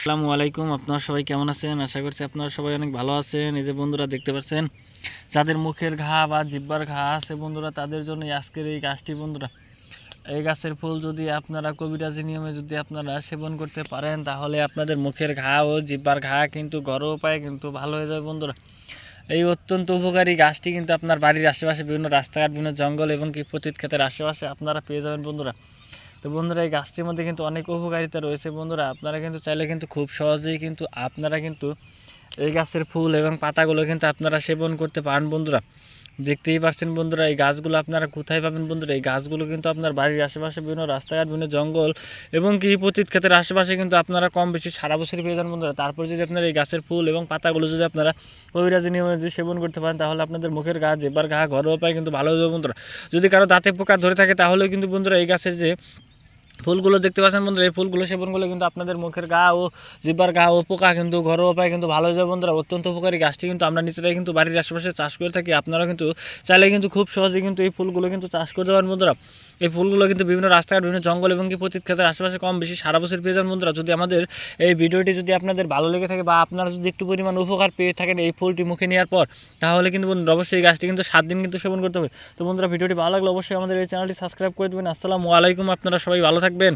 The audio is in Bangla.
আসসালামু আলাইকুম। আপনারা সবাই কেমন আছেন? আশা করছি আপনারা সবাই অনেক ভালো আছেন। এই যে বন্ধুরা দেখতে পাচ্ছেন, যাদের মুখের ঘা বা জিহ্বার ঘা আছে বন্ধুরা, তাদের জন্য আজকের এই গাছটি বন্ধুরা। এই গাছের ফুল যদি আপনারা কবিরাজি নিয়মে যদি আপনারা সেবন করতে পারেন, তাহলে আপনাদের মুখের ঘা ও জিহ্বার ঘা কিন্তু ঘরোয়া উপায়ে কিন্তু ভালো হয়ে যাবে বন্ধুরা। এই অত্যন্ত উপকারী গাছটি কিন্তু আপনার বাড়ির আশেপাশে বিভিন্ন রাস্তাঘাট, বিভিন্ন জঙ্গল এবং কি পতিত ক্ষেতের আশেপাশে আপনারা পেয়ে যাবেন বন্ধুরা। তো বন্ধুরা, এই গাছটির মধ্যে কিন্তু অনেক উপকারিতা রয়েছে বন্ধুরা। আপনারা কিন্তু চাইলে কিন্তু খুব সহজেই কিন্তু আপনারা কিন্তু এই গাছের ফুল এবং পাতাগুলো কিন্তু আপনারা সেবন করতে পারেন বন্ধুরা। দেখতেই পাচ্ছেন বন্ধুরা, এই গাছগুলো আপনারা কোথায় পাবেন বন্ধুরা? এই গাছগুলো কিন্তু আপনার বাড়ির আশেপাশে বিভিন্ন রাস্তাঘাট, বিভিন্ন জঙ্গল এবং কি পতিত ক্ষেতের আশেপাশে কিন্তু আপনারা কম বেশি সারা বছরই পেয়ে যান বন্ধুরা। তারপর যদি আপনারা এই গাছের ফুল এবং পাতাগুলো যদি আপনারা কবিরাজি নিয়মে যদি সেবন করতে পারেন, তাহলে আপনাদের মুখের ঘা, জিহ্বার ঘা ঘরোয়া উপায়ে কিন্তু ভালো হয়ে যাবে বন্ধুরা। যদি কারো দাঁতে পোকা ধরে থাকে, তাহলেও কিন্তু বন্ধুরা এই গাছের যে ফুলগুলো দেখতে পাচ্ছেন বন্ধুরা, এই ফুলগুলো সেবন করলে কিন্তু আপনাদের মুখের ঘা ও জিহ্বার ঘা ও পোকা কিন্তু ঘরোয়া উপায়ে কিন্তু ভালো হয়ে যাবে বন্ধুরা। অত্যন্ত উপকারী গাছটি কিন্তু আমরা নিজেরাই কিন্তু বাড়ির আশেপাশে চাষ করে থাকি। আপনারা কিন্তু চাইলে কিন্তু খুব সহজেই কিন্তু এই ফুলগুলো কিন্তু চাষ করতে পারেন বন্ধুরা। এই ফুলগুলো কিন্তু বিভিন্ন রাস্তাঘাট, বিভিন্ন জঙ্গল এবং কি পতিত ক্ষেতের আশেপাশে কম বেশি সারা বছর পেয়ে যান বন্ধুরা। যদি আমাদের এই ভিডিওটি যদি আপনাদের ভালো লেগে থাকে বা আপনারা যদি একটু পরিমাণ উপকার পেয়ে থাকেন এই ফুলটি মুখে নেওয়ার পর, তাহলে কিন্তু বন্ধুরা অবশ্যই এই গাছটি কিন্তু 7 দিন কিন্তু সেবন করতে হবে। তো বন্ধুরা, ভিডিওটি ভালো লাগলে অবশ্যই আমাদের এই চ্যানেলটি সাবস্ক্রাইব করে দেবেন। আসসালামু আলাইকুম। আপনারা সবাই ভালো থাকবেন।